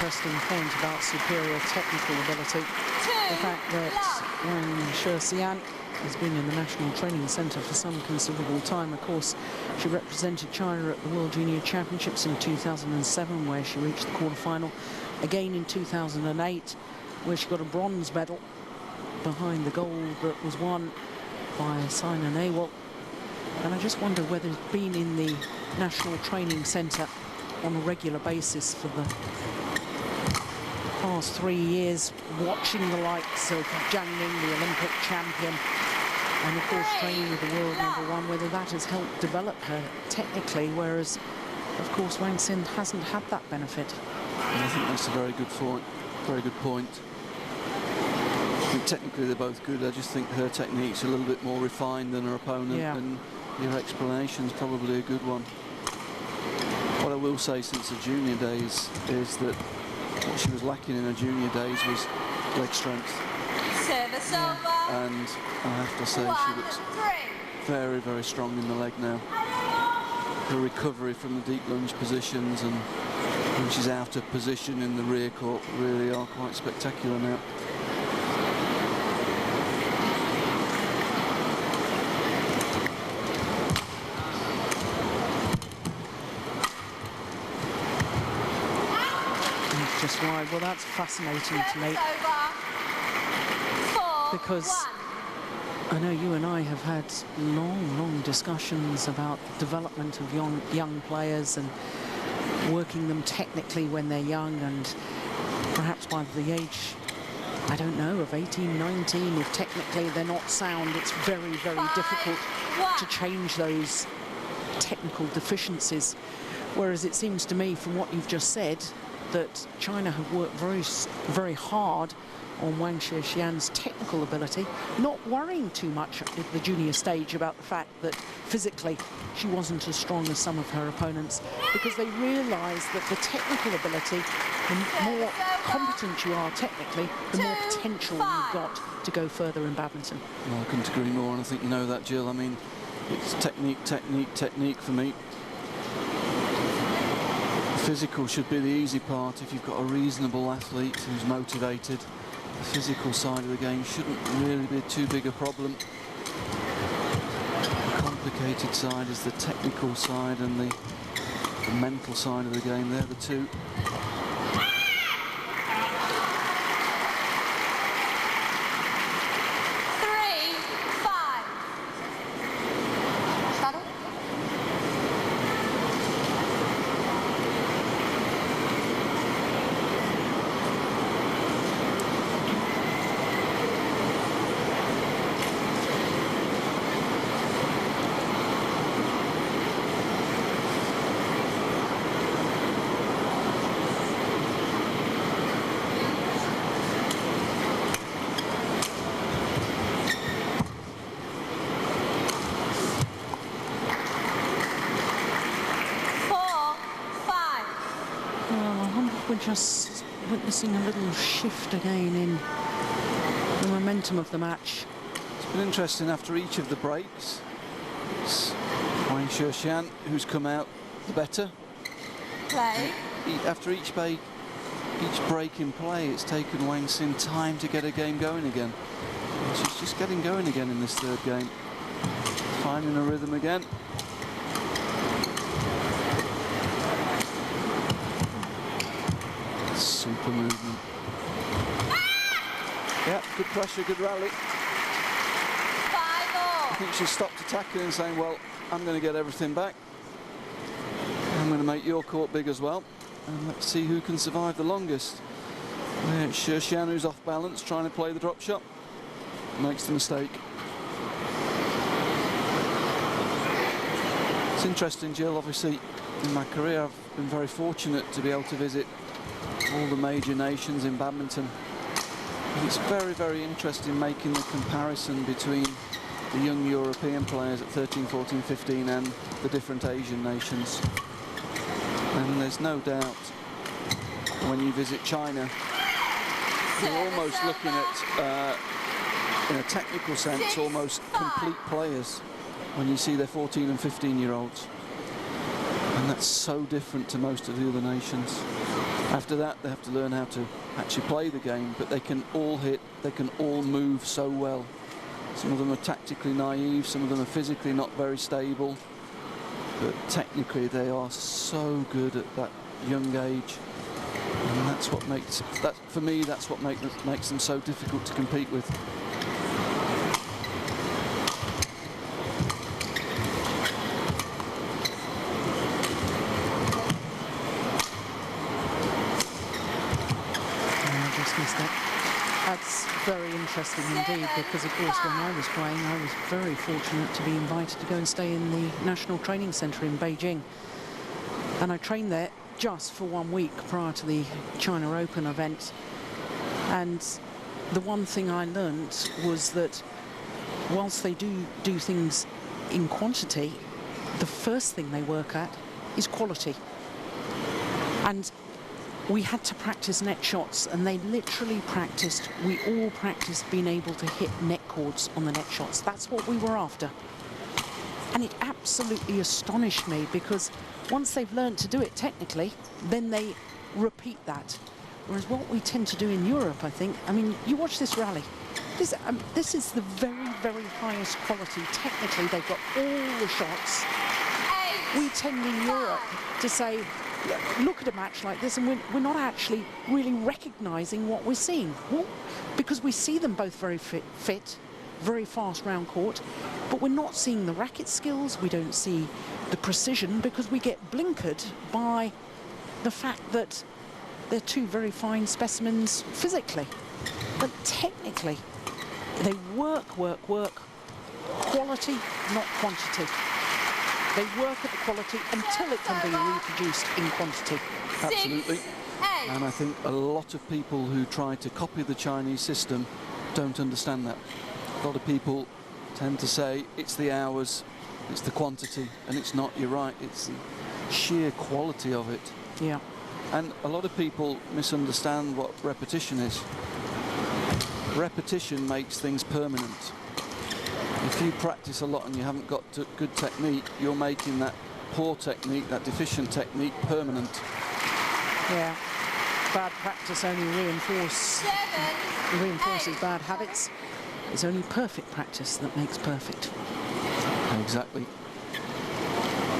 interesting point about superior technical ability. The fact that Wang Shixian has been in the National Training Centre for some considerable time. Of course, she represented China at the World Junior Championships in 2007, where she reached the quarter-final. Again in 2008, where she got a bronze medal behind the gold that was won by Sina Nehwal. And I just wonder whether it's been in the National Training Centre on a regular basis for the past 3 years, watching the likes of Jiang Ning, the Olympic champion, and of course training with the world #1, whether that has helped develop her technically, whereas of course Wang Xin hasn't had that benefit. I think that's a very good point. Very good point. I think technically they're both good. I just think her technique's a little bit more refined than her opponent, and your explanation's probably a good one. What I will say since her junior days is that what she was lacking in her junior days was leg strength. And I have to say she looks very, very strong in the leg now. Her recovery from the deep lunge positions and when she's out of position in the rear court really are quite spectacular now. Just wide. Well, that's fascinating to me, because I know you and I have had long discussions about the development of young players and working them technically when they're young, and perhaps by the age, I don't know, of 18, 19, if technically they're not sound, it's very, very difficult to change those technical deficiencies. Whereas it seems to me, from what you've just said, that China have worked very hard on Wang Shixian's technical ability, not worrying too much at the junior stage about the fact that physically she wasn't as strong as some of her opponents, because they realised that the technical ability, the more competent you are technically, the more potential you've got to go further in badminton. Well, I couldn't agree more, and I think you know that, Jill. I mean, it's technique for me. Physical should be the easy part if you've got a reasonable athlete who's motivated. The physical side of the game shouldn't really be too big a problem. The complicated side is the technical side and the mental side of the game. They're the two. We're just witnessing a little shift again in the momentum of the match. It's been interesting after each of the breaks. It's Wang Shixian who's come out the better. After each break in play, it's taken Wang Xin time to get a game going again. And she's just getting going again in this third game. Finding a rhythm again. Super movement. Yeah, good pressure, good rally. I think she stopped attacking and saying, well, I'm going to get everything back. I'm going to make your court big as well. And let's see who can survive the longest. There it's Shixian who's off balance, trying to play the drop shot. Makes the mistake. It's interesting, Jill, obviously, in my career I've been very fortunate to be able to visit all the major nations in badminton. And it's very, very interesting making the comparison between the young European players at 13, 14, 15 and the different Asian nations. And there's no doubt when you visit China, you're almost looking at, in a technical sense, almost complete players when you see their 14 and 15-year-olds. And that's so different to most of the other nations. After that, they have to learn how to actually play the game, but they can all hit, they can all move so well. Some of them are tactically naive, some of them are physically not very stable, but technically they are so good at that young age. And that's what makes, for me, that's what makes them so difficult to compete with. That's very interesting indeed, because of course when I was playing I was very fortunate to be invited to go and stay in the National Training Centre in Beijing, and I trained there just for 1 week prior to the China Open event. And the one thing I learnt was that whilst they do things in quantity, the first thing they work at is quality. And we had to practice net shots, and they literally practiced, we all practiced being able to hit net chords on the net shots. That's what we were after. And it absolutely astonished me, because once they've learned to do it technically, then they repeat that. Whereas what we tend to do in Europe, I think, I mean, you watch this rally. This is the very, very highest quality. Technically, they've got all the shots. We tend in Europe to say, look at a match like this, and we're not actually really recognising what we're seeing. Well, because we see them both very fit, very fast round court, but we're not seeing the racket skills, we don't see the precision, because we get blinkered by the fact that they're two very fine specimens physically. But technically, they work, quality, not quantity. They work at the quality until it can be reproduced in quantity. Absolutely. And I think a lot of people who try to copy the Chinese system don't understand that. A lot of people tend to say it's the hours, it's the quantity, and it's not. You're right, it's the sheer quality of it. Yeah. And a lot of people misunderstand what repetition is. Repetition makes things permanent. If you practice a lot and you haven't got good technique, you're making that poor technique, that deficient technique, permanent. Yeah. Bad practice only reinforces bad habits. It's only perfect practice that makes perfect. Exactly.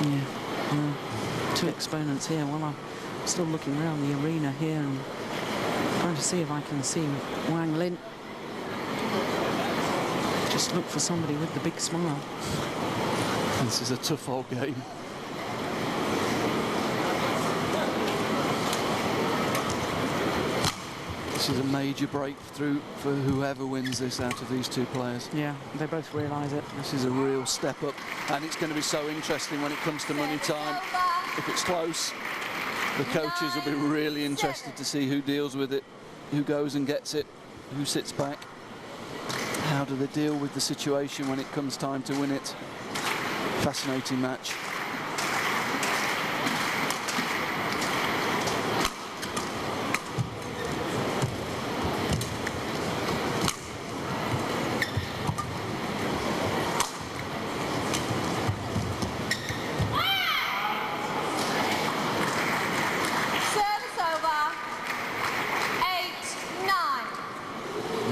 Yeah. Two exponents here. Well, I'm still looking around the arena here and trying to see if I can see Wang Lin. Just look for somebody with the big smile. This is a tough old game. This is a major breakthrough for whoever wins this out of these two players. Yeah, they both realise it. This is a real step up, and it's going to be so interesting when it comes to money time. If it's close, the coaches will be really interested to see who deals with it, who goes and gets it, who sits back. How do they deal with the situation when it comes time to win it? Fascinating match.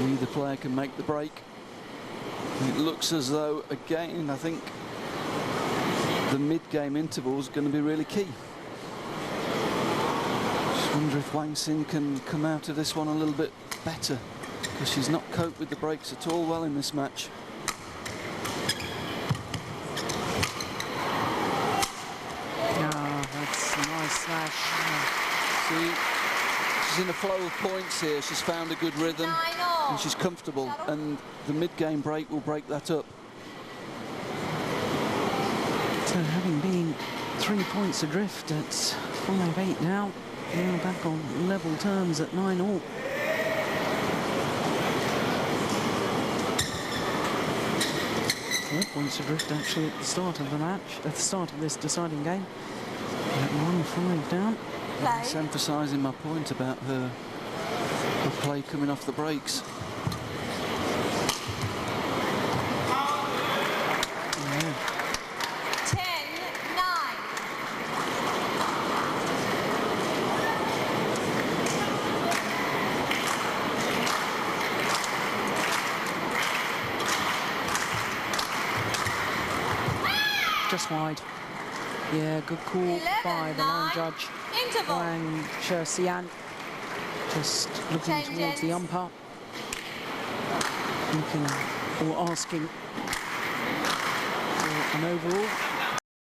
Neither player can make the break. It looks as though, again, I think the mid-game interval is going to be really key. Just wonder if Wang Xin can come out of this one a little bit better, because she's not coped with the breaks at all well in this match. Ah, that's a nice slash. See, she's in a flow of points here. She's found a good rhythm. And she's comfortable, and the mid-game break will break that up. So having been 3 points adrift at 5-8 now, we're back on level terms at 9-all. Points adrift actually at the start of the match, at the start of this deciding game. At 1-5 down. It's emphasising my point about her play coming off the breaks. just wide. Yeah, good call by the line judge, Wang Xian. Just looking towards the umpire, looking or asking for an overall.